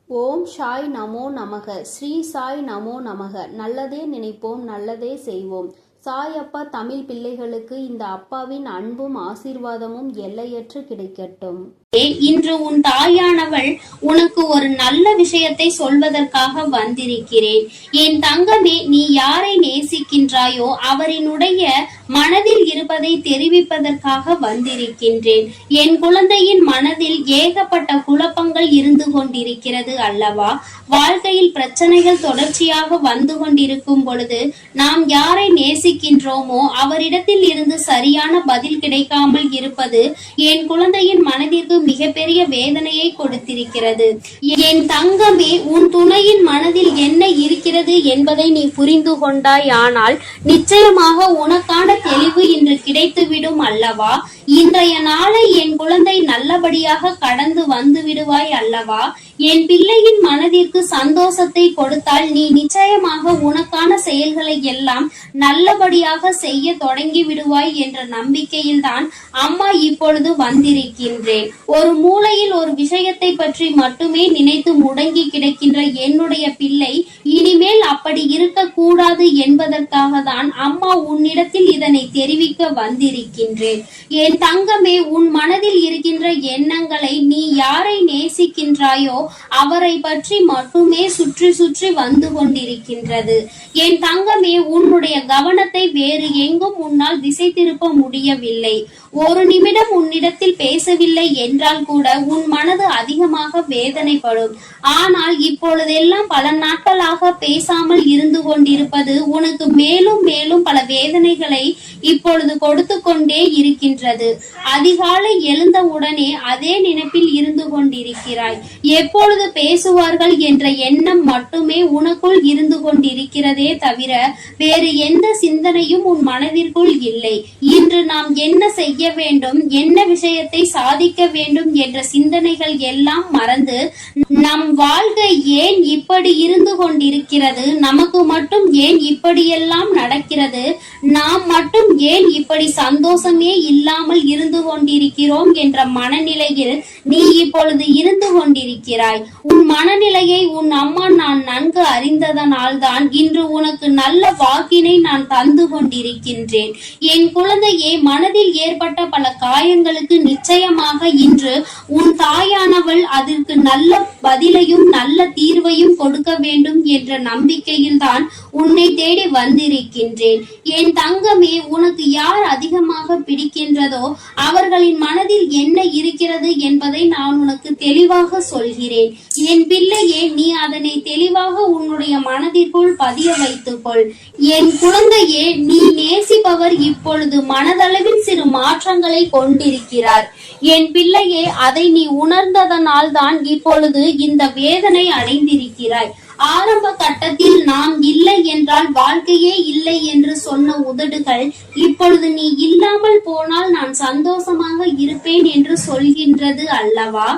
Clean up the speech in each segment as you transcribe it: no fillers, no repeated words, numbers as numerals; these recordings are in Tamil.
ஓம் சாய் நமோ நமக. ஸ்ரீ சாய் நமோ நமக. நல்லதே நினைப்போம், நல்லதே செய்வோம். சாய் அப்பா தமிழ் பிள்ளைகளுக்கு இந்த அப்பாவின் அன்பும் ஆசீர்வாதமும் எல்லையற்று கிடைக்கட்டும். இன்று உன் தாயானவள் உனக்கு ஒரு நல்ல விஷயத்தை சொல்வதற்காக வந்திருக்கிறேன். என் தங்கமே, நீ யாரை நேசிக்கின்றாயோ அவரினுடைய மனதில் இருப்பதை தெரிவிப்பதற்காக வந்திருக்கின்றேன். என் குழந்தையின் மனதில் ஏகப்பட்ட குழப்பங்கள் இருந்து கொண்டிருக்கிறது அல்லவா? வாழ்க்கையில் பிரச்சனைகள் தொடர்ச்சியாக வந்து கொண்டிருக்கும் பொழுது நாம் யாரை நேசிக்கின்றோமோ அவரிடத்தில் இருந்து சரியான பதில் கிடைக்காமல் இருப்பது என் குழந்தையின் மனதிற்கு மிகப்பெரிய வேதனையை கொடுத்திருக்கிறது. என் தங்கமே, உன் துணையின் மனதில் என்ன இருக்கிறது என்பதை நீ புரிந்து கொண்டாயானால் நிச்சயமாக உனக்கான தெளிவு இன்று கிடைத்துவிடும் அல்லவா? இன்றைய நாளை என் குழந்தை நல்லபடியாக கடந்து வந்து விடுவாய் அல்லவா? என் பிள்ளையின் மனதிற்கு சந்தோஷத்தை கொடுத்தால் நீ நிச்சயமாக உனக்கான செயல்களை எல்லாம் நல்லபடியாக செய்ய தொடங்கி விடுவாய் என்ற நம்பிக்கையில் தான் அம்மா இப்பொழுது வந்திருக்கின்றேன். ஒரு மூலையில் ஒரு விஷயத்தை பற்றி மட்டுமே நினைத்து முடங்கி கிடக்கின்ற என்னுடைய பிள்ளை இனிமேல் அப்படி இருக்கக்கூடாது என்பதற்காக தான் அம்மா உன்னிடத்தில் இதனை தெரிவிக்க வந்திருக்கின்றேன். என் தங்கமே, உன் மனதில் இருக்கின்ற எண்ணங்களை நீ யாரை நேசிக்கின்றாயோ அவரை பற்றி மட்டுமே சுற்றி சுற்றி வந்து கொண்டிருக்கின்றது. என் தங்கமே, உன்னுடைய கவனத்தை வேறு எங்கும் உன்னால் திசை திருப்ப முடியவில்லை. ஒரு நிமிடம் உன்னிடத்தில் பேசவில்லை என்றால் கூட உன் மனது அதிகமாக வேதனைப்படும். ஆனால் இப்பொழுதெல்லாம் பல நாட்களாக பேசாமல் இருந்து கொண்டிருப்பது உனக்கு மேலும் மேலும் பல வேதனைகளை இப்பொழுது கொடுத்து கொண்டே இருக்கின்றது. அதிகாலை எழுந்த உடனே அதே நினைப்பில் இருந்து கொண்டிருக்கிறாய். எப்பொழுது பேசுவார்கள் என்ற எண்ணம் மட்டுமே உனக்குள் இருந்து கொண்டிருக்கிறதே தவிர வேறு எந்த சிந்தனையும் உன் மனதிற்குள் இல்லை. இன்று நாம் என்ன செய்ய வேண்டும், என்ன விஷயத்தை சாதிக்க வேண்டும் என்ற சிந்தனைகள் எல்லாம் மறந்து நம் வாழ்க்கை ஏன் இப்படி இருந்து கொண்டிருக்கிறது, நமக்கு மட்டும் ஏன் இப்படியெல்லாம் நடக்கிறது, நாம் மட்டும் ஏன் இப்படி சந்தோஷமே இல்லாமல் இருந்து கொண்டிருக்கிறோம் என்ற மனநிலையில் நீ இப்பொழுது இருந்து கொண்டிருக்கிறாய். உன் மனநிலையை உன் அம்மா நான் நன்கு அறிந்ததனால் தான் இன்று உனக்கு நல்ல வாக்கினை நான் தந்து கொண்டிருக்கின்றேன். என் குழந்தையே, மனதில் ஏற்பட்ட பல காயங்களுக்கு நிச்சயமாக இன்று உன் தாயானவள் அதற்கு நல்ல பதிலையும் நல்ல தீர்வையும் கொடுக்க வேண்டும் என்ற நம்பிக்கையில் தான் உன்னை தேடி வந்திருக்கின்றேன். என் தங்கமே, உனக்கு யார் அதிகமாக பிடிக்கின்றதோ அவர்களின் மனதில் என்ன இருக்கிறது என்பதை நான் உனக்கு தெளிவாக சொல்கிறேன். என் பிள்ளையே, நீ அதனை தெளிவாக உன்னுடைய மனதிற்குள் பதிய வைத்துக்கொள். என் குழந்தையே, நீ நேசிப்பவர் இப்பொழுது மனதளவில் சிறு மாற்றங்களை கொண்டிருக்கிறார். என் பிள்ளையே, அதை நீ உணர்ந்ததனால் தான் இப்பொழுது இந்த வேதனை அடைந்திருக்கிறாய். ஆரம்ப கட்டத்தில் நாம் இல்லை என்றால் வாழ்க்கையே இல்லை என்று சொன்ன உதடுகள் இப்பொழுது நீ இல்லாமல் போனால் நான் சந்தோஷமாக இருப்பேன் என்று சொல்கின்றது அல்லவா?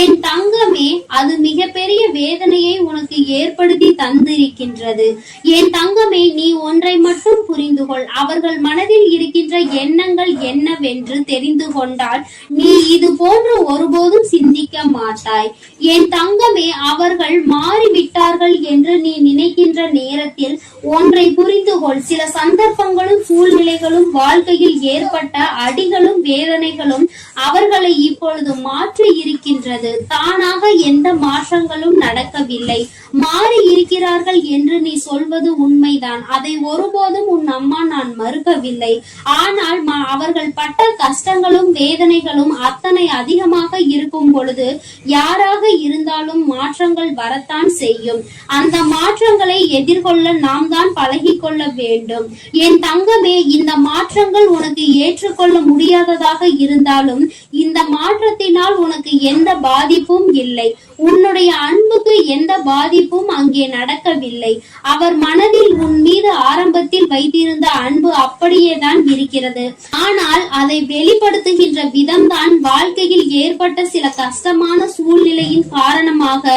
என் தங்கமே, அது மிகப்பெரிய வேதனையை உனக்கு ஏற்படுத்தி தந்திருக்கின்றது. என் தங்கமே, நீ ஒன்றை மட்டும் புரிந்து கொள். அவர்கள் மனதில் இருக்கின்ற எண்ணங்கள் என்னவென்று தெரிந்து கொண்டால் நீ இது போன்று ஒருபோதும் சிந்திக்க மாட்டாய். என் தங்கமே, அவர்கள் மாறிவிட்டார்கள் என்று நீ நினைக்கின்ற நேரத்தில் ஒன்றை புரிந்து கொள். சில சந்தர்ப்பங்களும் சூழ்நிலைகளும் வாழ்க்கையில் ஏற்பட்ட அடிகளும் வேதனைகளும் அவர்களை இப்பொழுது மாற்றி இருக்கின்றது. தானாக எந்த மாற்றங்களும் நடக்கவில்லை. மாறி இருக்கிறார்கள் என்று நீ சொல்வது உண்மைதான். அதை ஒருபோதும் உன் அம்மா நான் மறுக்கவில்லை. ஆனால் அவர்கள் பட்ட கஷ்டங்களும் வேதனைகளும் அத்தனை அதிகமாக இருக்கும் பொழுது யாராக இருந்தாலும் மாற்றங்கள் வரத்தான் செய்யும். அந்த மாற்றங்களை எதிர்கொள்ள நாம் தான் பழகி கொள்ள வேண்டும். என் தங்கமே, இந்த மாற்றங்கள் உனக்கு ஏற்றுக்கொள்ள முடியாததாக இருந்தாலும் இந்த மாற்றத்தினால் உனக்கு எந்த பாதிப்பும் இல்லை. உன்னுடைய அன்புக்கு எந்த பாதிப்பும் அங்கே நடக்கவில்லை. அவர் மனதில் உன் மீது ஆரம்பத்தில் வைத்திருந்த அன்பு அப்படியே தான் இருக்கிறது. ஆனால் அதை வெளிப்படுத்துகின்ற விதம்தான் வாழ்க்கையில் ஏற்பட்ட சில கஷ்டமான சூழ்நிலையின் காரணமாக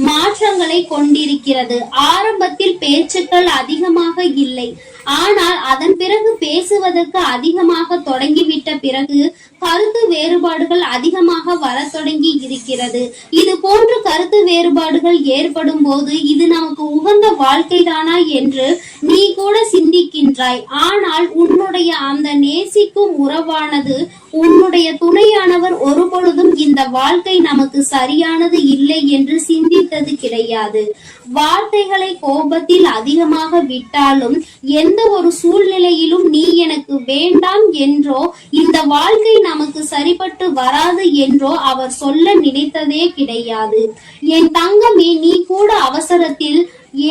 மாற்றங்களை கொண்டிருக்கிறது. ஆரம்பத்தில் பேச்சுக்கள் அதிகமாக இல்லை, ஆனால் அதன் பிறகு பேசுவதற்கு அதிகமாக தொடங்கிவிட்ட பிறகு கருத்து வேறுபாடுகள் அதிகமாக வர தொடங்கி இருக்கிறது. இது போன்ற கருத்து வேறுபாடுகள் ஏற்படும் போது இது நமக்கு உகந்த வாழ்க்கைதானா என்று நீ கூட சிந்திக்கின்றாய். ஆனால் உன்னுடைய அந்த நேசிக்கும் உறவானது, உன்னுடைய துணையானவர் ஒருபொழுதும் இந்த வாழ்க்கை நமக்கு சரியானது இல்லை என்று சிந்தித்தது கிடையாது. வார்த்தைகளை கோபத்தில் அதிகமாக விட்டாலும் எந்த ஒரு சூழ்நிலையிலும் நீ எனக்கு வேண்டாம் என்றோ இந்த வாழ்க்கை நமக்கு சரிபட்டு வராது என்றோ அவர் சொல்ல நினைத்ததே கிடையாது. என் தங்கமே, நீ கூட அவசரத்தில்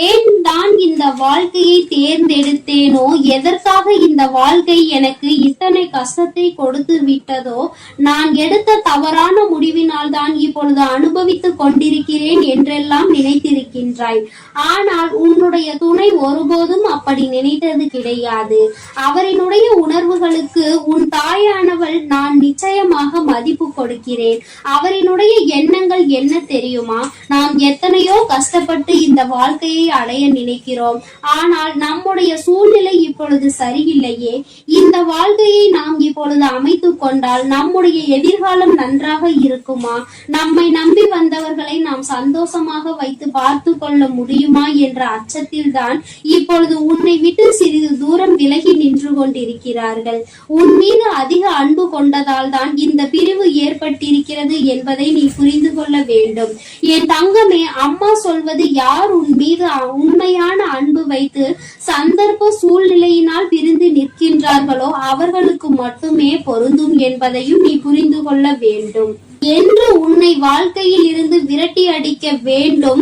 ஏன் தான் இந்த வாழ்க்கையை தேர்ந்தெடுத்தேனோ, எதற்காக இந்த வாழ்க்கை எனக்கு இத்தனை கஷ்டத்தை கொடுத்து விட்டதோ, நான் எடுத்த தவறான முடிவினால் தான் இப்பொழுது அனுபவித்துக் கொண்டிருக்கிறேன் என்றெல்லாம் நினைத்திருக்கின்றாய். ஆனால் உன்னுடைய துணை ஒருபோதும் அப்படி நினைத்தது கிடையாது. அவரினுடைய உணர்வுகளுக்கு உன் தாயானவள் நான் நிச்சயமாக மதிப்பு கொடுக்கிறேன். அவரினுடைய எண்ணங்கள் என்ன தெரியுமா? நாம் எத்தனையோ கஷ்டப்பட்டு இந்த வாழ்க்கை அடைய நினைக்கிறோம், ஆனால் நம்முடைய சூழ்நிலை இப்பொழுது சரியில்லையே. இந்த வாழ்க்கையை நாம் இப்பொழுது அமைத்துக் கொண்டால் நம்முடைய எதிர்காலம் நன்றாக இருக்குமா? நம்மை நம்பி வந்தவர்களை நாம் சந்தோஷமாக வைத்து பார்த்து கொள்ள முடியுமா என்ற அச்சத்தில் தான் இப்பொழுது உன்னை விட்டு சிறிது தூரம் விலகி நின்று கொண்டிருக்கிறார்கள். உன் மீது அதிக அன்பு கொண்டதால் தான் இந்த பிரிவு ஏற்பட்டிருக்கிறது என்பதை நீ புரிந்து கொள்ள வேண்டும். என் தங்கமே, அம்மா சொல்வது யார் உன் மீது உண்மையான அன்பு வைத்து சந்தர்ப்ப சூழ்நிலையினால் பிரிந்து நிற்கின்றார்களோ அவர்களுக்கு மட்டுமே பொருந்தும் என்பதையும் நீ புரிந்து கொள்ள வேண்டும். என்று உன்னை வாழ்க்கையில் இருந்து விரட்டி அடிக்க வேண்டும்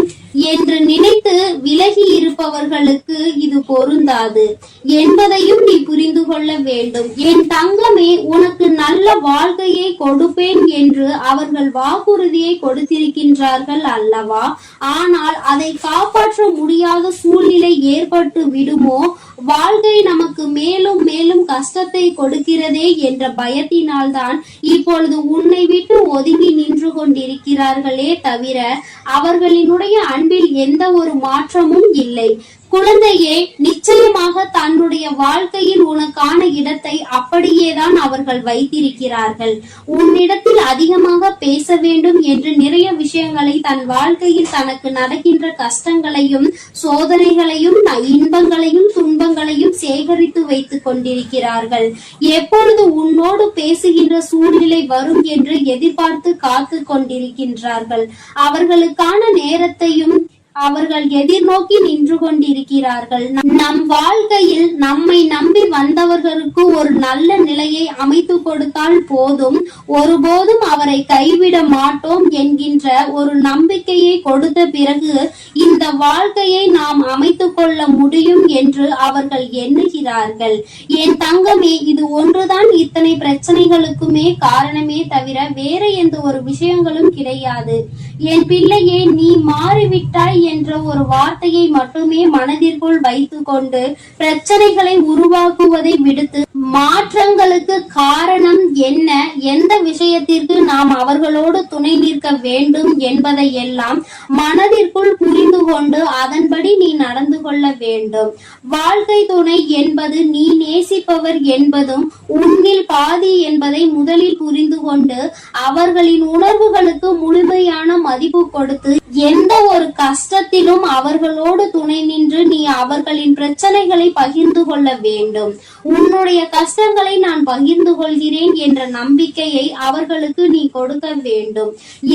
என்று நினைத்து விலகி இருப்பவர்களுக்கு இது பொருந்தாது என்பதையும் நீ புரிந்து கொள்ள வேண்டும். என் தங்கமே, உனக்கு நல்ல வாழ்க்கையை கொடுப்பேன் என்று அவர்கள் வாக்குறுதியை கொடுத்திருக்கின்றார்கள் அல்லவா? ஆனால் அதை காப்பாற்ற முடியாத சூழ்நிலை ஏற்பட்டு விடுமோ, வாழ்க்கை நமக்கு மேலும் மேலும் கஷ்டத்தை கொடுக்கிறதே என்ற பயத்தினால்தான் இப்பொழுது உன்னை விட்டு ஒதுங்கி நின்று கொண்டிருக்கிறார்களே தவிர அவர்களினுடைய அன்பில் எந்த ஒரு மாற்றமும் இல்லை. குழந்தையே, நிச்சயமாக தன்னுடைய வாழ்க்கையில் உனக்கான இடத்தை அப்படியேதான் அவர்கள் வைத்திருக்கிறார்கள். உன்னிடத்தில் அதிகமாக பேச வேண்டும் என்று நிறைய விஷயங்களை தன் வாழ்க்கையில் தனக்கு நடக்கின்ற கஷ்டங்களையும் சோதனைகளையும் இன்பங்களையும் துன்பங்களையும் சேகரித்து வைத்துக் கொண்டிருக்கிறார்கள். எப்பொழுது உன்னோடு பேசுகின்ற சூழ்நிலை வரும் என்று எதிர்பார்த்து காத்து கொண்டிருக்கின்றார்கள். அவர்களுக்கான நேரத்தையும் அவர்கள் எதிர்நோக்கி நின்று கொண்டிருக்கிறார்கள். நம் வாழ்க்கையில் நம்மை நம்பி வந்தவர்களுக்கு ஒரு நல்ல நிலையை அமைத்து கொடுத்தால் போதும், ஒருபோதும் அவரை கைவிட மாட்டோம் என்கின்ற ஒரு நம்பிக்கையை கொடுத்த பிறகு இந்த வாழ்க்கையை நாம் அமைத்துக் கொள்ள முடியும் என்று அவர்கள் எண்ணுகிறார்கள். என் தங்கமே, இது ஒன்றுதான் இத்தனை பிரச்சனைகளுக்குமே காரணமே தவிர வேற எந்த ஒரு விஷயங்களும் கிடையாது. என் பிள்ளையே, நீ மாறிவிட்டாய் என்ற ஒரு வார்த்தையை மட்டுமே மனதிற்குள் வைத்துக் கொண்டு பிரச்சனைகளை உருவாக்குவதை விடுத்து மாற்றங்களுக்கு காரணம் என்ன, எந்த விஷயத்திற்கு நாம் அவர்களோடு துணை நிற்க வேண்டும் என்பதை எல்லாம் மனதிற்குள் புரிந்து கொண்டு அதன்படி நீ நடந்து கொள்ள வேண்டும். வாழ்க்கை துணை என்பது நீ நேசிப்பவர் என்பதும் உன்னில் பாதி என்பதை முதலில் புரிந்து கொண்டு அவர்களின் உணர்வுகளுக்கு முழுமையான மதிப்பு கொடுத்து எந்த ஒரு கஷ்டத்திலும் அவர்களோடு துணை நின்று நீ அவர்களின் பிரச்சனைகளை பகிர்ந்து கொள்ள வேண்டும். உன்னுடைய கஷ்டங்களை நான் பகிர்ந்து கொள்கிறேன் என்ற நம்பிக்கையை அவர்களுக்கு நீ கொடுக்க வேண்டும்.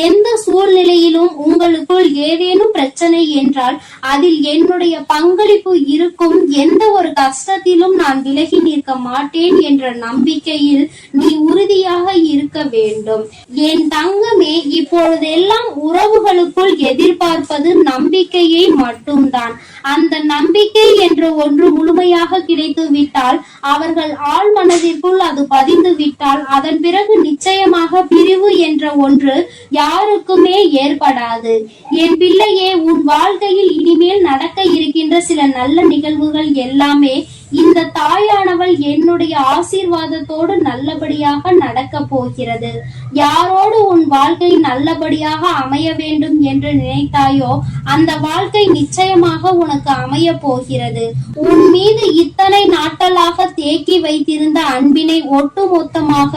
எந்த சூழ்நிலையிலும் உங்களுக்குள் ஏதேனும் பிரச்சனை என்றால் அதில் என்னுடைய பங்களிப்பு இருக்கும், எந்த ஒரு கஷ்டத்திலும் நான் விலகி நிற்க மாட்டேன் என்ற நம்பிக்கையில் நீ உறுதியாக இருக்க வேண்டும். என் தங்கமே, இப்பொழுதெல்லாம் உறவுகளுக்குள் எதிர்பார்ப்பது நம்பிக்கையை மட்டும்தான். அந்த நம்பிக்கை என்ற ஒன்று முழுமையாக கிடைத்து விட்டால், அவர்கள் ஆழ் மனதிற்குள் அது பதிந்து விட்டால், அதன் பிறகு நிச்சயமாக பிரிவு என்ற ஒன்று யாருக்குமே ஏற்படாது. என் பிள்ளையே, உன் வாழ்க்கையில் இனிமேல் நடக்க இருக்கின்ற சில நல்ல நிகழ்வுகள் எல்லாமே இந்த தாயானவள் என்னுடைய ஆசீர்வாதத்தோடு நல்லபடியாக நடக்க போகிறது. யாரோடு உன் வாழ்க்கை நல்லபடியாக அமைய வேண்டும் என்று நினைத்தாயோ அந்த வாழ்க்கை நிச்சயமாக உனக்கு அமைய போகிறது. உன் மீது இத்தனை நாட்களாக தேக்கி வைத்திருந்த அன்பினை ஒட்டுமொத்தமாக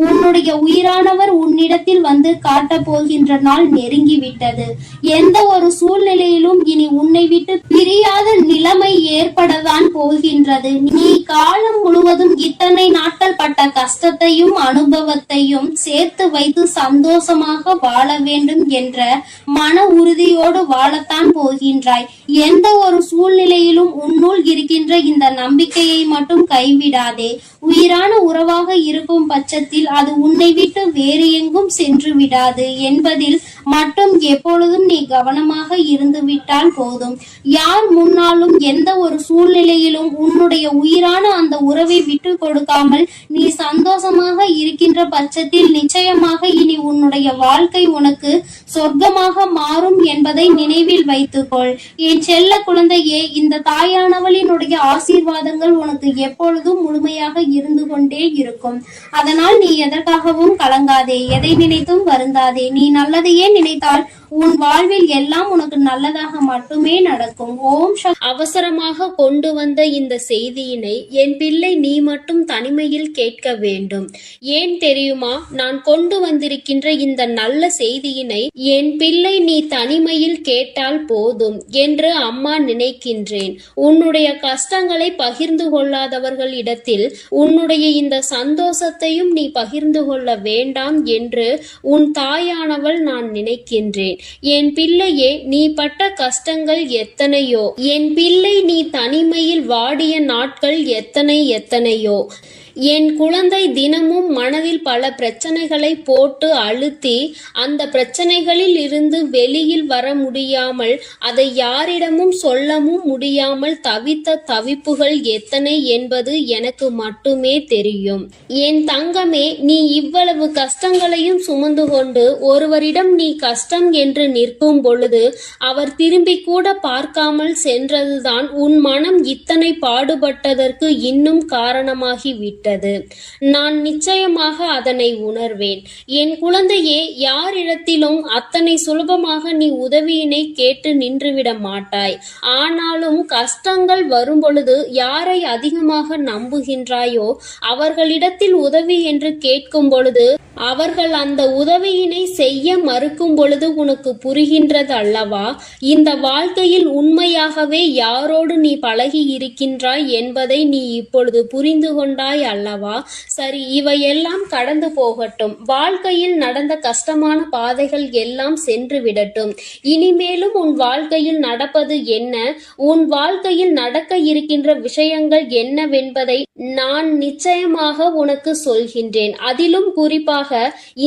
உன்னுடைய உயிரானவர் உன்னிடத்தில் வந்து காட்டப் போகின்ற நாள் நெருங்கிவிட்டது. எந்த ஒரு சூழ்நிலையிலும் இனி உன்னை விட்டு பிரியாத நிலைமை ஏற்படத்தான் போகின்றது. நீ காலம் முழுவதும் இத்தனை நாட்கள் பட்ட கஷ்டத்தையும் அனுபவத்தையும் சேர்த்து வைத்து சந்தோஷமாக வாழ வேண்டும் என்ற மன உறுதியோடு வாழத்தான் போகின்றாய். எந்த ஒரு சூழ்நிலையிலும் உன்னுள் இருக்கின்ற இந்த நம்பிக்கையை மட்டும் கைவிடாதே. உயிரான உறவாக இருக்கும் பட்சத்தில் அது உன்னை விட்டு வேறு எங்கும் சென்று விடாது என்பதில் மட்டும் எப்பொழுதும் நீ கவனமாக இருந்து விட்டால் போதும். யார் முன்னாலும் எந்த ஒரு சூழ்நிலையிலும் உன்னுடைய உயிரான அந்த உறவை விட்டு கொடுக்காமல் நீ சந்தோஷமாக இருக்கின்ற பட்சத்தில் நிச்சயமாக இனி உன்னுடைய வாழ்க்கை உனக்கு சொர்க்கமாக மாறும் என்பதை நினைவில் வைத்துக்கொள். என் செல்ல குழந்தையே, இந்த தாயானவளினுடைய ஆசீர்வாதங்கள் உனக்கு எப்பொழுதும் முழுமையாக இருந்து கொண்டே இருக்கும். அதனால் நீ எதற்காகவும் கலங்காதே, எதை நினைத்தும் வருந்தாதே. நீ நல்லதையே நினைத்தால் உன் வாழ்வில் எல்லாம் உனக்கு நல்லதாக மட்டுமே நடக்கும். ஓம் சக்தி. அவசரமாக கொண்டு வந்த இந்த செய்தியினை என் பிள்ளை நீ மட்டும் தனிமையில் கேட்க வேண்டும். ஏன் தெரியுமா? நான் கொண்டு வந்திருக்கின்ற இந்த நல்ல செய்தியினை என் பிள்ளை நீ தனிமையில் கேட்டால் போதும் என்று அம்மா நினைக்கின்றேன். உன்னுடைய கஷ்டங்களை பகிர்ந்து கொள்ளாதவர்களிடத்தில் உன்னுடைய இந்த சந்தோஷத்தையும் நீ பகிர்ந்து கொள்ள வேண்டாம் என்று உன் தாயானவள் நான் நினைக்கின்றேன். என் பிள்ளையே, நீ பட்ட கஷ்டங்கள் எத்தனையோ, என் பிள்ளை நீ தனிமையில் வாடிய நாட்கள் எத்தனையோ. என் குழந்தை தினமும் மனதில் பல பிரச்சனைகளை போட்டு அழுத்தி அந்த பிரச்சனைகளில் இருந்து வெளியில் வர முடியாமல் அதை யாரிடமும் சொல்லவும் முடியாமல் தவித்த தவிப்புகள் எத்தனை என்பது எனக்கு மட்டுமே தெரியும். என் தங்கமே, நீ இவ்வளவு கஷ்டங்களையும் சுமந்து கொண்டு ஒருவரிடம் நீ கஷ்டம் என்று நிற்கும் பொழுது அவர் திரும்பி கூட பார்க்காமல் சென்றதுதான் உன் மனம் இத்தனை பாடுபட்டதற்கு இன்னும் காரணமாகிவிட்டது. நான் நிச்சயமாக அதனை உணர்வேன். என் குழந்தையே, யாரிடத்திலும் அத்தனை சுலபமாக நீ உதவியினை கேட்டு நின்றுவிட மாட்டாய். ஆனாலும் கஷ்டங்கள் வரும் பொழுது யாரை அதிகமாக நம்புகின்றாயோ அவர்களிடத்தில் உதவி என்று கேட்கும் பொழுது அவர்கள் அந்த உதவியினை செய்ய மறுக்கும் பொழுது உனக்கு புரிகின்றது அல்லவா? இந்த வாழ்க்கையில் உண்மையாகவே யாரோடு நீ பழகி இருக்கின்றாய் என்பதை நீ இப்பொழுது புரிந்து கொண்டாய் அல்லவா? சரி, இவையெல்லாம் கடந்து போகட்டும். வாழ்க்கையில் நடந்த கஷ்டமான பாதைகள் எல்லாம் சென்று விடட்டும். இனிமேலும் உன் வாழ்க்கையில் நடப்பது என்ன, உன் வாழ்க்கையில் நடக்க இருக்கின்ற விஷயங்கள் என்னவென்பதை நான் நிச்சயமாக உனக்கு சொல்கின்றேன். அதிலும் குறிப்பாக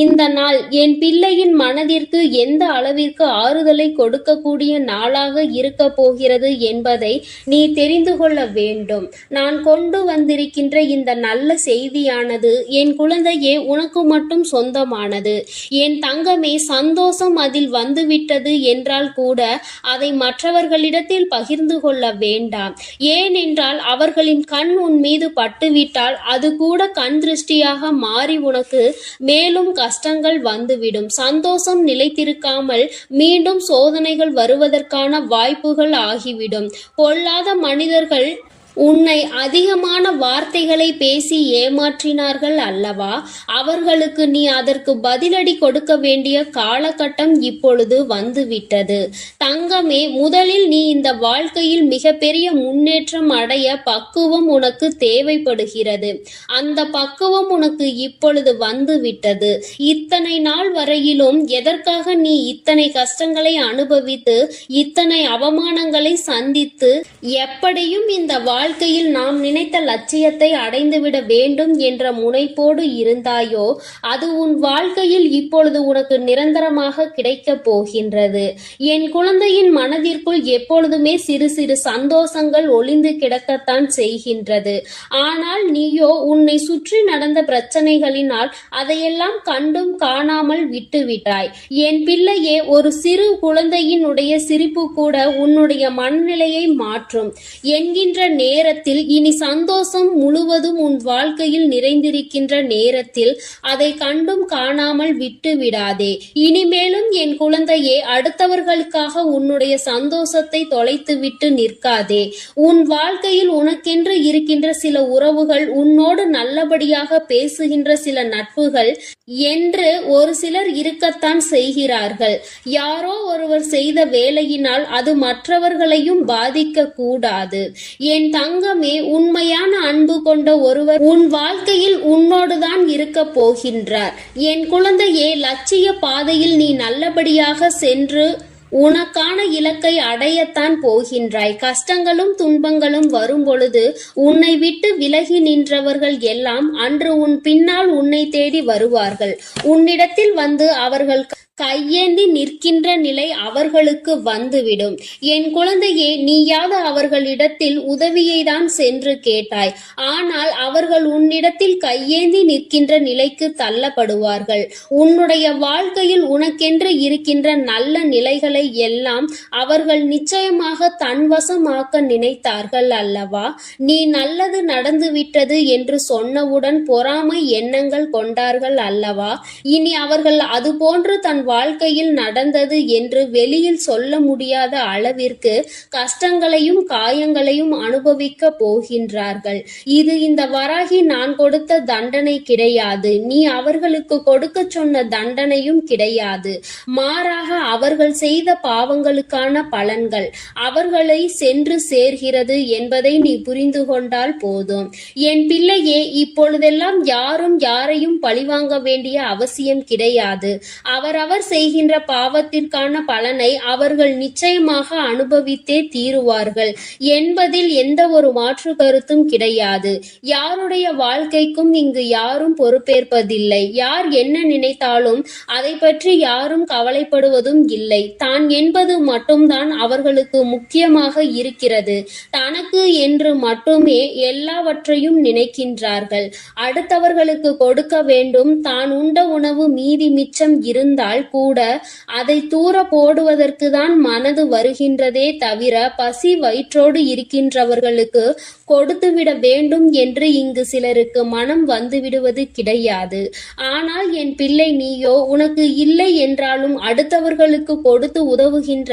இந்த நாள் என் பிள்ளையின் மனதிற்கு எந்த அளவிற்கு ஆறுதலை கொடுக்கக்கூடிய நாளாக இருக்க போகிறது என்பதை நீ தெரிந்து கொள்ள வேண்டும். நான் கொண்டு வந்திருக்கின்ற இந்த நல்ல செய்தியானது என் குழந்தையே உனக்கு மட்டும் சொந்தமானது. என் தங்கமே, சந்தோஷம் அதில் வந்துவிட்டது என்றால் கூட அதை மற்றவர்களிடத்தில் பகிர்ந்து கொள்ள வேண்டாம். ஏனென்றால் அவர்களின் கண் உன் மீது பட்டுவிட்டால் அது கூட கண் திருஷ்டியாக மாறி உனக்கு மேலும் கஷ்டங்கள் வந்துவிடும். சந்தோஷம் நிலைத்திருக்காமல் மீண்டும் சோதனைகள் வருவதற்கான வாய்ப்புகள் ஆகிவிடும். பொல்லாத மனிதர்கள் உன்னை அதிகமான வார்த்தைகளை பேசி ஏமாற்றினார்கள் அல்லவா? அவர்களுக்கு நீ அதற்கு பதிலடி கொடுக்க வேண்டிய காலகட்டம் இப்பொழுது வந்துவிட்டது. தங்கமே, முதலில் நீ இந்த வாழ்க்கையில் மிகப்பெரிய முன்னேற்றம் அடைய பக்குவம் உனக்கு தேவைப்படுகிறது. அந்த பக்குவம் உனக்கு இப்பொழுது வந்துவிட்டது. இத்தனை நாள் வரையிலும் எதற்காக நீ இத்தனை கஷ்டங்களை அனுபவித்து இத்தனை அவமானங்களை சந்தித்து எப்படியும் இந்த வாழ்க்கையில் நாம் நினைத்த லட்சியத்தை அடைந்துவிட வேண்டும் என்ற முனைப்போடு இருந்தாயோ அது உன் வாழ்க்கையில் இப்பொழுது உனக்கு நிரந்தரமாக கிடைக்கப் போகின்றது. என் குழந்தையின் மனதிற்குள் எப்பொழுதுமே சிறு சிறு சந்தோஷங்கள் ஒளிந்து கிடக்கத்தான் செய்கின்றது. ஆனால் நீயோ உன்னை சுற்றி நடந்த பிரச்சனைகளினால் அதையெல்லாம் கண்டும் காணாமல் விட்டுவிட்டாய். என் பிள்ளையே, ஒரு சிறு குழந்தையினுடைய சிரிப்பு கூட உன்னுடைய மனநிலையை மாற்றும் என்கின்ற நேரத்தில், இனி சந்தோஷம் முழுவதும் உன் வாழ்க்கையில் நிறைந்திருக்கின்ற நேரத்தில் அதை கண்டும் காணாமல் விட்டு விடாதே. இனிமேலும் என் குழந்தையே, அடுத்தவர்களுக்காக உன்னுடைய சந்தோஷத்தை தொலைத்துவிட்டு நிற்காதே. உன் வாழ்க்கையில் உனக்கென்று இருக்கின்ற சில உறவுகள், உன்னோடு நல்லபடியாக பேசுகின்ற சில நட்புகள் என்று ஒரு சிலர் இருக்கத்தான் செய்கிறார்கள். யாரோ ஒருவர் செய்த வேலையினால் அது மற்றவர்களையும் பாதிக்க கூடாது. என் தங்கமே, உண்மையான அன்பு கொண்ட ஒருவர் உன் வாழ்க்கையில் உன்னோடுதான் இருக்க போகின்றார். என் குழந்தையே, லட்சிய பாதையில் நீ நல்லபடியாக சென்று உனக்கான இலக்கை அடையத்தான் போகின்றாய். கஷ்டங்களும் துன்பங்களும் வரும் பொழுது உன்னை விட்டு விலகி நின்றவர்கள் எல்லாம் அன்று உன் பின்னால் உன்னை தேடி வருவார்கள். உன்னிடத்தில் வந்து அவர்கள் கையேந்தி நிற்கின்ற நிலை அவர்களுக்கு வந்துவிடும். என் குழந்தையே, நீயாவது அவர்களிடத்தில் உதவியை தான் சென்று கேட்டாய். ஆனால் அவர்கள் உன்னிடத்தில் கையேந்தி நிற்கின்ற நிலைக்கு தள்ளப்படுவார்கள். உன்னுடைய வாழ்க்கையில் உனக்கென்று இருக்கின்ற நல்ல நிலைகளை எல்லாம் அவர்கள் நிச்சயமாக தன்வசமாக்க நினைத்தார்கள் அல்லவா? நீ நல்லது நடந்துவிட்டது என்று சொன்னவுடன் பொறாமை எண்ணங்கள் கொண்டார்கள் அல்லவா? இனி அவர்கள் அதுபோன்று தன் வாழ்க்கையில் நடந்தது என்று வெளியில் சொல்ல முடியாத அளவிற்கு கஷ்டங்களையும் காயங்களையும் அனுபவிக்க போகின்றார்கள். இது இந்த வராகி நான் கொடுத்த தண்டனை கிடையாது. நீ அவர்களுக்கு கொடுக்க சொன்ன தண்டனையும் கிடையாது. மாறாக அவர்கள் செய்த பாவங்களுக்கான பலன்கள் அவர்களை சென்று சேர்கிறது என்பதை நீ புரிந்து கொண்டால் போதும். என் பிள்ளையே, இப்பொழுதெல்லாம் யாரும் யாரையும் பழிவாங்க வேண்டிய அவசியம் கிடையாது. அவரவர் செய்கின்ற பாவத்திற்கான பலனை அவர்கள் நிச்சயமாக அனுபவித்தே தீருவார்கள் என்பதில் எந்த ஒரு மாற்று கருத்தும் கிடையாது. யாருடைய வாழ்க்கைக்கும் இங்கு யாரும் பொறுப்பேற்பதில்லை. யார் என்ன நினைத்தாலும் அதை பற்றி யாரும் கவலைப்படுவதும் இல்லை. தான் என்பது மட்டும்தான் அவர்களுக்கு முக்கியமாக இருக்கிறது. தனக்கு என்று மட்டுமே எல்லாவற்றையும் நினைக்கின்றார்கள். அடுத்தவர்களுக்கு கொடுக்க வேண்டும். தான் உண்ட உணவு மீதி மிச்சம் இருந்தால் கூட அதை தூர போடுவதற்கு தான் மனது வருகின்றதே தவிர பசி வயிற்றோடு இருக்கின்றவர்களுக்கு கொடுத்துவிட வேண்டும் என்று இங்கு சிலருக்கு மனம் வந்துவிடுவது கிடையாது. ஆனால் என் பிள்ளை, நீயோ உனக்கு இல்லை என்றாலும் அடுத்தவர்களுக்கு கொடுத்து உதவுகின்ற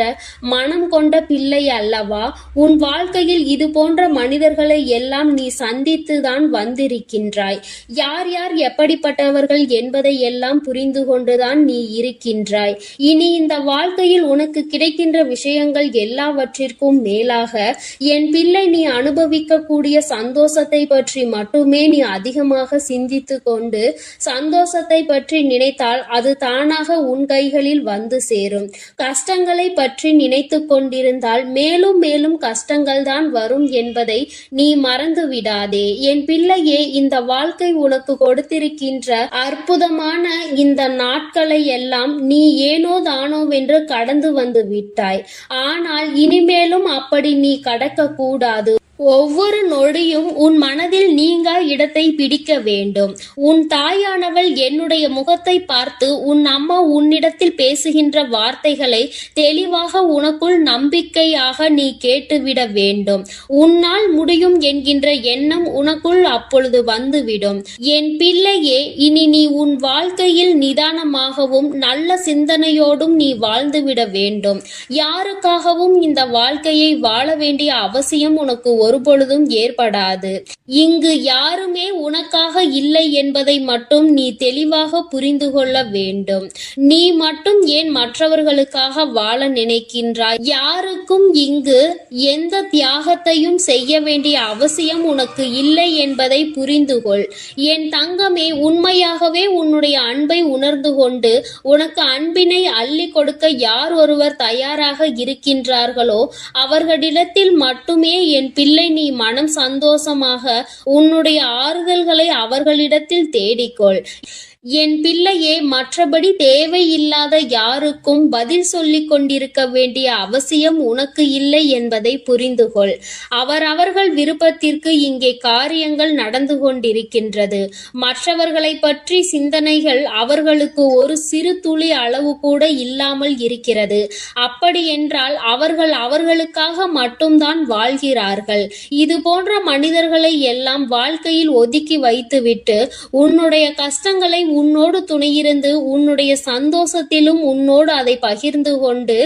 மனம் கொண்ட பிள்ளை அல்லவா? உன் வாழ்க்கையில் இது போன்ற மனிதர்களை எல்லாம் நீ சந்தித்துதான் வந்திருக்கின்றாய். யார் யார் எப்படிப்பட்டவர்கள் என்பதை எல்லாம் புரிந்து கொண்டுதான் நீ இருக்கின்றாய். இனி இந்த வாழ்க்கையில் உனக்கு கிடைக்கின்ற விஷயங்கள் எல்லாவற்றிற்கும் மேலாக என் பிள்ளை, நீ அனுபவிக்கக்கூடிய சந்தோஷத்தை பற்றி மட்டுமே நீ அதிகமாக சிந்தித்து கொண்டு சந்தோஷத்தை பற்றி நினைத்தால் அது தானாக உன் கைகளில் வந்து சேரும். கஷ்டங்களை பற்றி நினைத்து கொண்டிருந்தால் மேலும் மேலும் கஷ்டங்கள் தான் வரும் என்பதை நீ மறந்து விடாதே. என் பிள்ளையே, இந்த வாழ்க்கை உனக்கு கொடுத்திருக்கின்ற அற்புதமான இந்த நாட்களை எல்லாம் நீ ஏனோ தானோவென்று கடந்து வந்து விட்டாய். ஆனால் இனிமேலும் அப்படி நீ கடக்க கூடாது. ஒவ்வொரு நொடியும் உன் மனதில் நீங்கா இடத்தை பிடிக்க வேண்டும். உன் தாயானவள் என்னுடைய முகத்தை பார்த்து உன் அம்மா உன்னிடத்தில் பேசுகின்ற வார்த்தைகளை தெளிவாக உனக்குள் நம்பிக்கையாக நீ கேட்டுவிட வேண்டும். உன்னால் முடியும் என்கின்ற எண்ணம் உனக்குள் அப்பொழுது வந்துவிடும். என் பிள்ளையே, இனி நீ உன் வாழ்க்கையில் நிதானமாகவும் நல்ல சிந்தனையோடும் நீ வாழ்ந்துவிட வேண்டும். யாருக்காகவும் இந்த வாழ்க்கையை வாழ வேண்டிய அவசியம் உனக்கு ஒருபொழுதும் ஏற்படாது. இங்கு யாருமே உனக்காக இல்லை என்பதை மட்டும் நீ தெளிவாக புரிந்து கொள்ள வேண்டும். நீ மட்டும் ஏன் மற்றவர்களுக்காக வாழ நினைக்கின்றாய்? யாருக்கும் இங்கு எந்த தியாகத்தையும் செய்ய வேண்டிய அவசியம் உனக்கு இல்லை என்பதை புரிந்து கொள். என் தங்கமே, உண்மையாகவே உன்னுடைய அன்பை உணர்ந்து கொண்டு உனக்கு அன்பினை அள்ளி கொடுக்க யார் ஒருவர் தயாராக இருக்கின்றார்களோ அவர்களிடத்தில் மட்டுமே என் பிள்ளை நீ மனம் சந்தோஷமாக உன்னுடைய ஆறுதல்களை அவர்களிடத்தில் தேடிக்கொள். என் பிள்ளையே, மற்றபடி தேவையில்லாத யாருக்கும் பதில் சொல்லிக் கொண்டிருக்க வேண்டிய அவசியம் உனக்கு இல்லை என்பதை புரிந்து கொள். அவரவர்கள் விருப்பத்திற்கு இங்கே காரியங்கள் நடந்து கொண்டிருக்கின்றது. மற்றவர்களை பற்றி சிந்தனைகள் அவர்களுக்கு ஒரு சிறு துளி அளவு கூட இல்லாமல் இருக்கிறது. அப்படி என்றால் அவர்கள் அவர்களுக்காக மட்டும்தான் வாழ்கிறார்கள். இது போன்ற மனிதர்களை எல்லாம் வாழ்க்கையில் ஒதுக்கி வைத்துவிட்டு உன்னுடைய கஷ்டங்களை உன்னோடு துணையிருந்து உன்னுடைய சந்தோஷத்திலும் உன்னோடு அதை பகிர்ந்து கொண்டு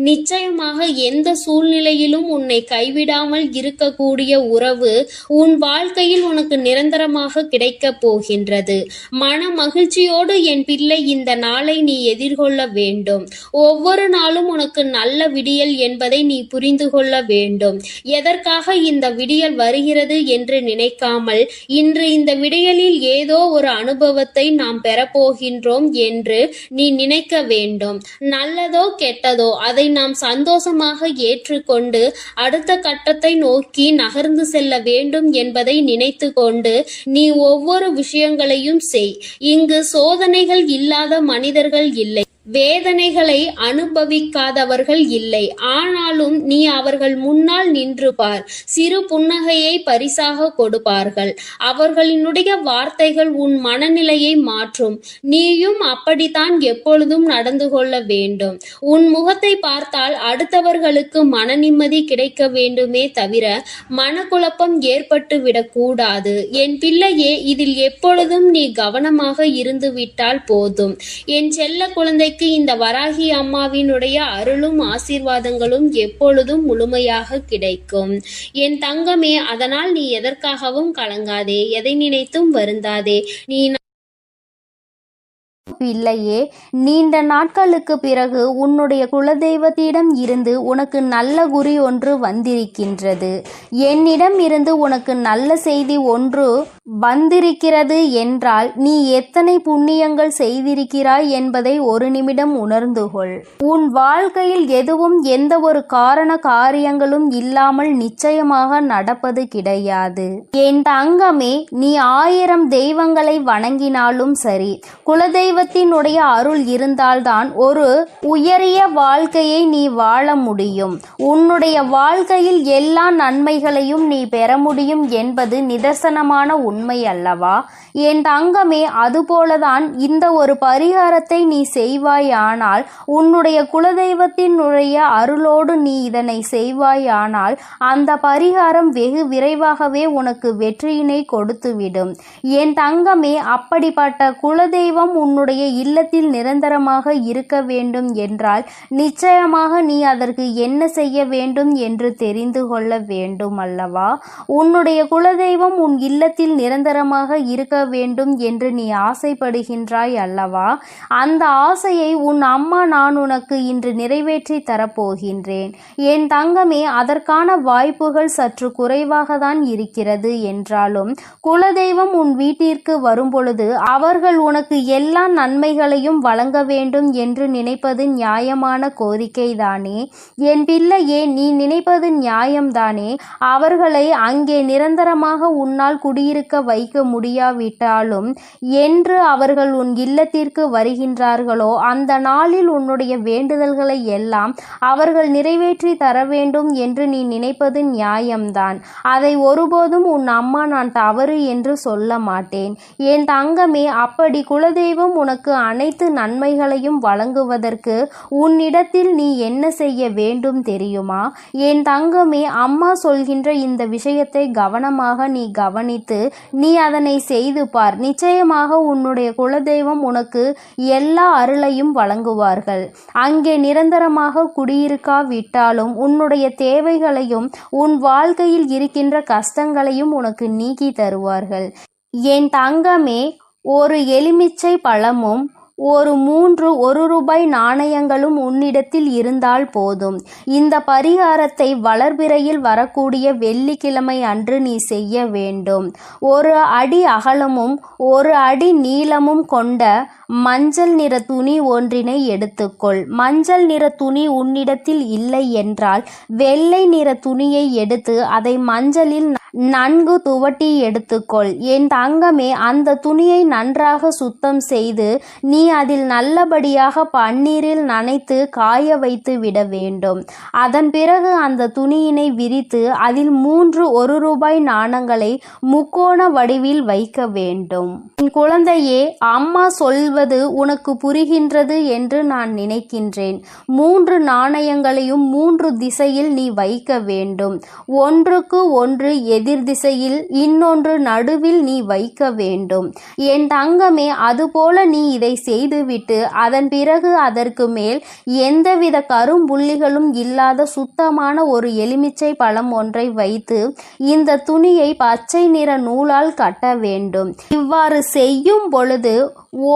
நிச்சயமாக எந்த சூழ்நிலையிலும் உன்னை கைவிடாமல் இருக்கக்கூடிய உறவு உன் வாழ்க்கையில் உனக்கு நிரந்தரமாக கிடைக்கப் போகின்றது. மன மகிழ்ச்சியோடு என் பிள்ளை இந்த நாளை நீ எதிர்கொள்ள வேண்டும். ஒவ்வொரு நாளும் உனக்கு நல்ல விடியல் என்பதை நீ புரிந்து கொள்ள வேண்டும். எதற்காக இந்த விடியல் வருகிறது என்று நினைக்காமல் இன்று இந்த விடியலில் ஏதோ ஒரு அனுபவத்தை நாம் பெறப்போகின்றோம் என்று நீ நினைக்க வேண்டும். நல்லதோ கெட்டதோ அதை நாம் சந்தோஷமாக ஏற்றுக்கொண்டு அடுத்த கட்டத்தை நோக்கி நகர்ந்து செல்ல வேண்டும் என்பதை நினைத்து கொண்டு நீ ஒவ்வொரு விஷயங்களையும் செய். இங்கு சோதனைகள் இல்லாத மனிதர்கள் இல்லை, வேதனைகளை அனுபவிக்காதவர்கள் இல்லை. ஆனாலும் நீ அவர்கள் முன்னால் நின்று பார். சிறு புன்னகையை பரிசாக கொடுப்பார்கள். அவர்களினுடைய வார்த்தைகள் உன் மனநிலையை மாற்றும். நீயும் அப்படித்தான் எப்பொழுதும் நடந்து கொள்ள வேண்டும். உன் முகத்தை பார்த்தால் அடுத்தவர்களுக்கு மன நிம்மதி கிடைக்க வேண்டுமே தவிர மனக்குழப்பம் ஏற்பட்டு விடக்கூடாது. என் பிள்ளையே, இதில் எப்பொழுதும் நீ கவனமாக இருந்து விட்டால் போதும். என் செல்ல குழந்தை இந்த வராகி அம்மாவினுடைய அருளும் ஆசீர்வாதங்களும் எப்பொழுதும் முழுமையாக கிடைக்கும். என் தங்கமே, அதனால் நீ எதற்காகவும் கலங்காதே, எதை நினைத்தும் வருந்தாதே. நீ பிள்ளையே, நீண்ட நாட்களுக்கு பிறகு உன்னுடைய குலதெய்வத்திடம் இருந்து உனக்கு நல்ல குறி ஒன்று வந்திருக்கின்றது. என்னிடம் இருந்து உனக்கு நல்ல செய்தி ஒன்று வந்திருக்கிறது என்றால் நீ எத்தனை புண்ணியங்கள் செய்திருக்கிறாய் என்பதை ஒரு நிமிடம் உணர்ந்து கொள். உன் வாழ்க்கையில் எதுவும் எந்த ஒரு காரியங்களும் இல்லாமல் நிச்சயமாக நடப்பது கிடையாது. என் தங்கமே, நீ 1000 தெய்வங்களை வணங்கினாலும் சரி, குலதெய்வத்தினுடைய அருள் இருந்தால்தான் ஒரு உயரிய வாழ்க்கையை நீ வாழ முடியும். உன்னுடைய வாழ்க்கையில் எல்லா நன்மைகளையும் நீ பெற முடியும் என்பது நிதர்சனமான உண்மை அல்லவா? என் தங்கமே, அதுபோலதான் இந்த ஒரு பரிகாரத்தை நீ செய்வாயானால், உன்னுடைய குலதெய்வத்தினுடைய அருளோடு நீ இதனை செய்வாயானால் அந்த பரிகாரம் வெகு விரைவாகவே உனக்கு வெற்றியினை கொடுத்துவிடும். என் தங்கமே, அப்படிப்பட்ட குலதெய்வம் உன்னுடைய இல்லத்தில் நிரந்தரமாக இருக்க வேண்டும் என்றால் நிச்சயமாக நீ அதற்கு என்ன செய்ய வேண்டும் என்று தெரிந்து கொள்ள வேண்டும் அல்லவா? உன்னுடைய குலதெய்வம் உன் இல்லத்தில் நிரந்தரமாக இருக்க வேண்டும் என்று நீ ஆசைப்படுகின்றாய் அல்லவா? அந்த ஆசையை உன் அம்மா நான் உனக்கு இன்று நிறைவேற்றி தரப்போகின்றேன். என் தங்கமே, அதற்கான வாய்ப்புகள் சற்று குறைவாக தான் இருக்கிறது என்றாலும் குலதெய்வம் உன் வீட்டிற்கு வரும்பொழுது அவர்கள் உனக்கு எல்லா நன்மைகளையும் வழங்க வேண்டும் என்று நினைப்பது நியாயமான கோரிக்கைதானே? என் பிள்ளையே, நீ நினைப்பது நியாயம்தானே? அவர்களை அங்கே நிரந்தரமாக உன்னால் குடியிருக்க வைக்க முடியாவிட்டாலும் என்று அவர்கள் உன் இல்லத்திற்கு வருகின்றார்களோ அந்த நாளில் உன்னுடைய வேண்டுதல்களை எல்லாம் அவர்கள் நிறைவேற்றி தர வேண்டும் என்று நீ நினைப்பது நியாயம்தான். அதை ஒருபோதும் உன் அம்மா நான் தவறு என்று சொல்ல மாட்டேன். என் தங்கமே, அப்படி குலதெய்வம் உனக்கு அனைத்து நன்மைகளையும் வழங்குவதற்கு உன்னிடத்தில் நீ என்ன செய்ய வேண்டும் தெரியுமா? என் தங்கமே, அம்மா சொல்கின்ற இந்த விஷயத்தை கவனமாக நீ கவனித்து நீ அதனை செய்து பார். நிச்சயமாக உன்னுடைய குலதெய்வம் உனக்கு எல்லா அருளையும் வழங்குவார்கள். அங்கே நிரந்தரமாக குடியிருக்காவிட்டாலும் உன்னுடைய தேவைகளையும் உன் வாழ்க்கையில் இருக்கின்ற கஷ்டங்களையும் உனக்கு நீக்கி தருவார்கள். என் தங்கமே, ஒரு எலுமிச்சை பழமும் ஒரு 3 1 நாணயங்களும் உன்னிடத்தில் இருந்தால் போதும். இந்த பரிகாரத்தை வளர்பிறையில் வரக்கூடிய வெள்ளிக்கிழமை அன்று நீ செய்ய வேண்டும். 1 அடி அகலமும் 1 அடி நீளமும் கொண்ட மஞ்சள் நிற துணி ஒன்றினை எடுத்துக்கொள். மஞ்சள் நிற துணி உன்னிடத்தில் இல்லை என்றால் வெள்ளை நிற துணியை எடுத்து அதை மஞ்சளில் நன்கு துவட்டி எடுத்துக்கொள். என் தங்கமே, அந்த துணியை நன்றாக சுத்தம் செய்து நீ அதில் நல்லபடியாக பன்னீரில் நனைத்து காய வைத்து விட வேண்டும். அதன் பிறகு அந்த துணியினை விரித்து அதில் 3 1 ரூபாய் நாணங்களை முக்கோண வடிவில் வைக்க வேண்டும். என் குழந்தையே, அம்மா சொல்வது உனக்கு புரிகின்றது என்று நான் நினைக்கின்றேன். 3 நாணயங்களையும் 3 திசையில் நீ வைக்க வேண்டும். ஒன்றுக்கு ஒன்று எதிர் திசையில், இன்னொன்று நடுவில் நீ வைக்க வேண்டும். என் தங்கமே, அதுபோல நீ இதை செய்துவிட்டு அதன் பிறகு அதற்கு மேல் எந்தவித கரும்புள்ளிகளும் இல்லாத சுத்தமான ஒரு எலுமிச்சை பழம் ஒன்றை வைத்து இந்த துணியை பச்சை நிற நூலால் கட்ட வேண்டும். இவ்வாறு செய்யும் பொழுது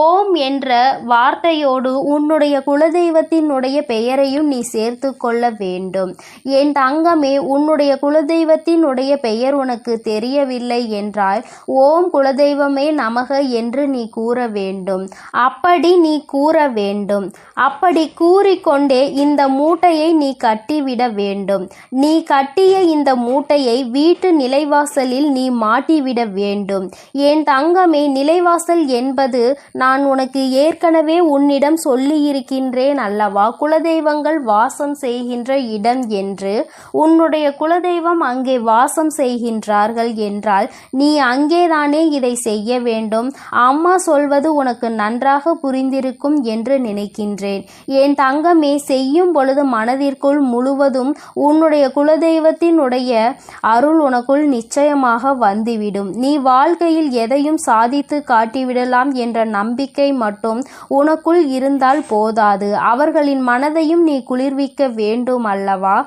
ஓம் என்ற வார்த்தையோடு உன்னுடைய குலதெய்வத்தினுடைய பெயரையும் நீ சேர்த்து கொள்ள வேண்டும். என் தங்கமே, உன்னுடைய குலதெய்வத்தினுடைய பெயர் உனக்கு தெரியவில்லை என்றால் ஓம் குலதெய்வமே நமக என்று நீ கூற வேண்டும். அப்படி நீ கூற வேண்டும். அப்படி கூறிக்கொண்டே இந்த மூட்டையை நீ கட்டிவிட வேண்டும். நீ கட்டிய இந்த மூட்டையை வீட்டு நிலைவாசலில் நீ மாட்டிவிட வேண்டும். என் தங்கமே, நிலைவாசல் என்பது நான் உனக்கு ஏற்கனவே உன்னிடம் சொல்லியிருக்கின்றேன் அல்லவா, குலதெய்வங்கள் வாசம் செய்கின்ற இடம் என்று. உன்னுடைய குலதெய்வம் அங்கே வாசம் செய்கின்றார்கள் என்றால் நீ அங்கேதானே இதை செய்ய வேண்டும். அம்மா சொல்வது உனக்கு நன்றாக புரிந்திருக்கும் என்று நினைக்கின்றேன். என் தங்கமே, செய்யும் பொழுது மனதிற்குள் முழுவதும் உன்னுடைய குலதெய்வத்தினுடைய அருள் உனக்குள் நிச்சயமாக வந்துவிடும். நீ வாழ்க்கையில் எதையும் சாதித்து காட்டிவிடலாம் என்ற நம்பிக்கை மட்டும் உனக்குள் இருந்தால் போதாது. அவர்களின் மனதையும் நீ குளிர்விக்க வேண்டும் அல்லவா.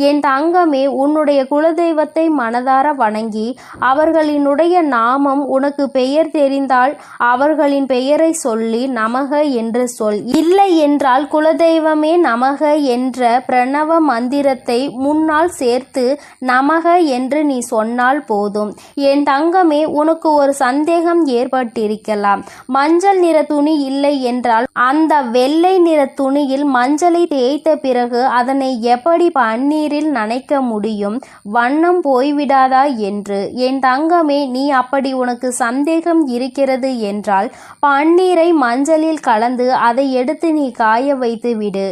என் தங்கமே, உன்னுடைய குலதெய்வத்தை மனதார வணங்கி அவர்களினுடைய நாமம் உனக்கு பெயர் தெரிந்தால் அவர்களின் பெயரை சொல்லி நமக என்று சொல். இல்லை என்றால் குலதெய்வமே நமக என்ற பிரணவ மந்திரத்தை முன்னால் சேர்த்து நமக என்று நீ சொன்னால் போதும். என் தங்கமே, உனக்கு ஒரு சந்தேகம் ஏற்பட்டிருக்கலாம். மஞ்சள் நிற துணி இல்லை என்றால் அந்த வெள்ளை நிற துணியில் மஞ்சளை தேய்த்த பிறகு அதனை எப்படி பன்னீரில் நனைக்க முடியும், வண்ணம் போய்விடாதா என்று. என் தங்கமே, நீ அப்படி உனக்கு சந்தேகம் இருக்கிறது என்றால் பன்னீரை மஞ்சளில் கலந்து அதை எடுத்து நீ காய வைத்து விடு.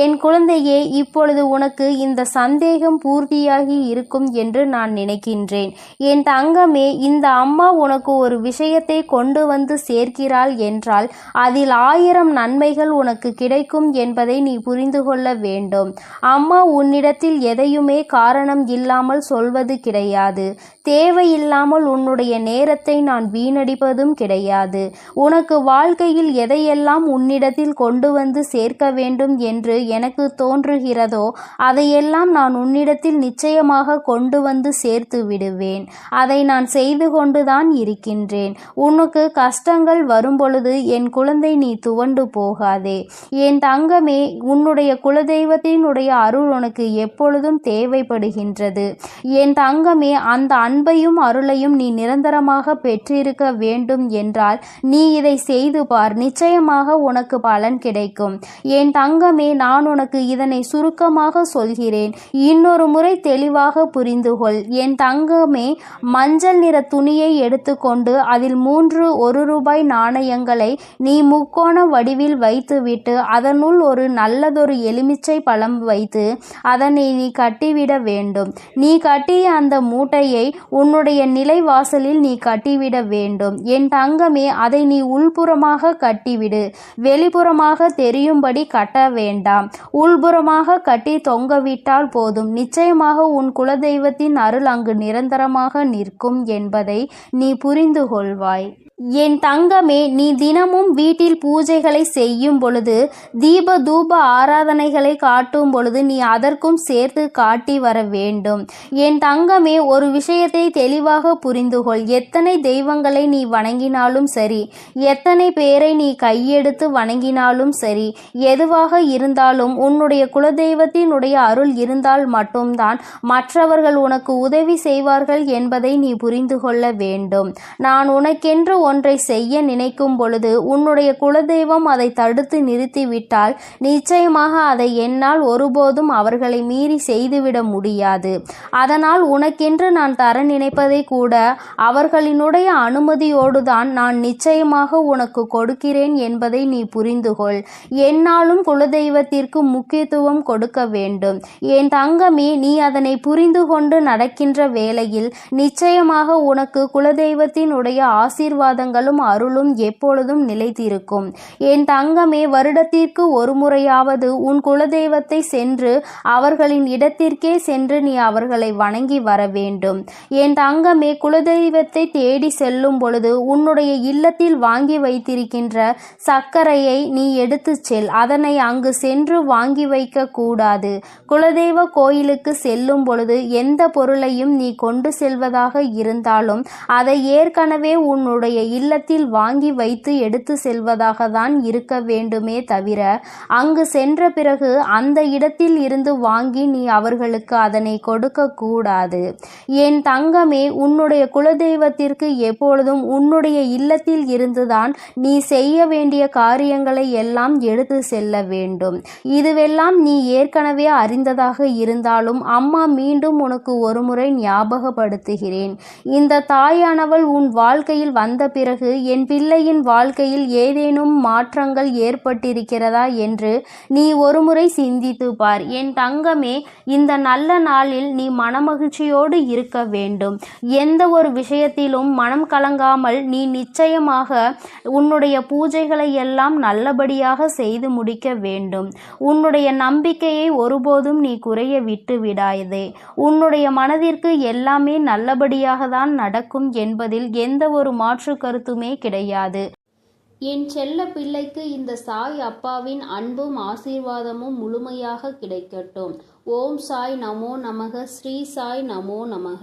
என் குழந்தையே, இப்பொழுது உனக்கு இந்த சந்தேகம் பூர்த்தியாகி இருக்கும் என்று நான் நினைக்கின்றேன். என் தங்கமே, இந்த அம்மா உனக்கு ஒரு விஷயத்தை கொண்டு வந்து சேர்க்கிறாள் என்றால் அதில் 1000 நன்மைகள் உனக்கு கிடைக்கும் என்பதை நீ புரிந்து கொள்ள வேண்டும். அம்மா உன்னிடத்தில் எதையுமே காரணம் இல்லாமல் சொல்வது கிடையாது. தேவையில்லாமல் உன்னுடைய நேரத்தை நான் வீணடிப்பதும் கிடையாது. உனக்கு வாழ்க்கையில் எதையெல்லாம் உன்னிடத்தில் கொண்டு வந்து சேர்க்க வேண்டும் என்று எனக்கு தோன்றுகிறதோ அதையெல்லாம் நான் உன்னிடத்தில் நிச்சயமாக கொண்டு வந்து சேர்த்து விடுவேன். அதை நான் செய்து கொண்டுதான் இருக்கின்றேன். உனக்கு கஷ்டங்கள் வரும்பொழுது என் குழந்தை நீ துவண்டு போகாதே. என் தங்கமே, உன்னுடைய குலதெய்வத்தினுடைய அருள் உனக்கு எப்பொழுதும் தேவைப்படுகின்றது. என் தங்கமே, அந்த அன்பையும் அருளையும் நீ நிரந்தரமாக பெற்றிருக்க வேண்டும் என்றால் நீ இதை செய்து பார். நிச்சயமாக உனக்கு பலன் கிடைக்கும். என் தங்கமே, நான் உனக்கு இதனை சுருக்கமாக சொல்கிறேன். இன்னொரு முறை தெளிவாக புரிந்து கொள். என் தங்கமே, மஞ்சள் நிற துணியை எடுத்துக்கொண்டு அதில் 3 1 ரூபாய் நாணயங்களை நீ முக்கோண வடிவில் வைத்துவிட்டு அதனுள் ஒரு நல்லதொரு எலுமிச்சை பழம் வைத்து அதனை நீ கட்டிவிட வேண்டும். நீ கட்டிய அந்த மூட்டையை உன்னுடைய நிலைவாசலில் நீ கட்டிவிட வேண்டும். என் தங்கமே, அதை நீ உள்புறமாக கட்டிவிடு. வெளிப்புறமாக தெரியும்படி கட்ட வேண்டாம். உள்புறமாக கட்டி தொங்கவிட்டால் போதும். நிச்சயமாக உன் குலதெய்வத்தின் அருள் அங்கு நிரந்தரமாக நிற்கும் என்பதை நீ புரிந்து கொள்வாய். என் தங்கமே, நீ தினமும் வீட்டில் பூஜைகளை செய்யும் பொழுது தீப தூப ஆராதனைகளை காட்டும் பொழுது நீ அதற்கும் சேர்த்து காட்டி வர வேண்டும். என் தங்கமே, ஒரு விஷயத்தை தெளிவாக புரிந்துகொள். எத்தனை தெய்வங்களை நீ வணங்கினாலும் சரி, எத்தனை பேரை நீ கையெடுத்து வணங்கினாலும் சரி, எதுவாக இருந்தாலும் உன்னுடைய குலதெய்வத்தினுடைய அருள் இருந்தால் மட்டும்தான் மற்றவர்கள் உனக்கு உதவி செய்வார்கள் என்பதை நீ புரிந்து கொள்ள வேண்டும். நான் உனக்கென்று ஒன்றை செய்ய நினைக்கும் பொழுது உன்னுடைய குலதெய்வம் அதை தடுத்து நிறுத்திவிட்டால் நிச்சயமாக அதை என்னால் ஒருபோதும் அவர்களை மீறி செய்துவிட முடியாது. அதனால் உனக்கென்று நான் தர நினைப்பதை கூட அவர்களினுடைய அனுமதியோடுதான் நான் நிச்சயமாக உனக்கு கொடுக்கிறேன் என்பதை நீ புரிந்துகொள். என்னாலும் குலதெய்வத்திற்கு முக்கியத்துவம் கொடுக்க வேண்டும். என் தங்கமே, நீ அதனை புரிந்து கொண்டு நடக்கின்ற வேளையில் நிச்சயமாக உனக்கு குலதெய்வத்தினுடைய ஆசீர்வாதங்களும் அருளும் எப்பொழுதும் நிலைத்திருக்கும். என் தங்கமே, வருடத்திற்கு ஒரு முறையாவது உன் குலதெய்வத்தை சென்று அவர்களின் இடத்திற்கே சென்று நீ அவர்களை வணங்கி வர வேண்டும். என் தங்கமே, குலதெய்வத்தை தேடி செல்லும் பொழுது உன்னுடைய இல்லத்தில் வாங்கி வைத்திருக்கின்ற சர்க்கரையை நீ எடுத்து செல். அதனை அங்கு சென்று வாங்கி வைக்க கூடாது. குலதெய்வ கோயிலுக்கு செல்லும் பொழுது எந்த பொருளையும் நீ கொண்டு செல்வதாக இருந்தாலும் அதை ஏற்கனவே உன்னுடைய இல்லத்தில் வாங்கி வைத்து எடுத்து செல்வதாக தான் இருக்க வேண்டுமே தவிர அங்கு சென்ற பிறகு அந்த இடத்தில் இருந்து வாங்கி நீ அவர்களுக்கு அதனை கொடுக்க கூடாது. என் தங்கமே, உன்னுடைய குலதெய்வத்திற்கு எப்பொழுதும் உன்னுடைய இல்லத்தில் இருந்துதான் நீ செய்ய வேண்டிய காரியங்களை எல்லாம் எடுத்து செல்ல வேண்டும். இதுவெல்லாம் நீ ஏற்கனவே அறிந்ததாக இருந்தாலும் அம்மா மீண்டும் உனக்கு ஒருமுறை ஞாபகப்படுத்துகிறேன். இந்த தாயானவள் உன் வாழ்க்கையில் வந்த பிறகு என் பிள்ளையின் வாழ்க்கையில் ஏதேனும் மாற்றங்கள் ஏற்பட்டிருக்கிறதா என்று நீ ஒருமுறை சிந்தித்து பார். என் தங்கமே, இந்த நல்ல நாளில் நீ மனமகிழ்ச்சியோடு இருக்க வேண்டும். எந்த ஒரு விஷயத்திலும் மனம் கலங்காமல் நீ நிச்சயமாக உன்னுடைய பூஜைகளை எல்லாம் நல்லபடியாக செய்து முடிக்க வேண்டும். உன்னுடைய நம்பிக்கையை ஒருபோதும் நீ குறைய விட்டு விடாதே. உன்னுடைய மனதிற்கு எல்லாமே நல்லபடியாக தான் நடக்கும் என்பதில் எந்த ஒரு மாற்று கருத்துமே கிடையாது. என் செல்ல பிள்ளைக்கு இந்த சாய் அப்பாவின் அன்பும் ஆசீர்வாதமும் முழுமையாக கிடைக்கட்டும். ஓம் சாய் நமோ நமக. ஸ்ரீ சாய் நமோ நமக.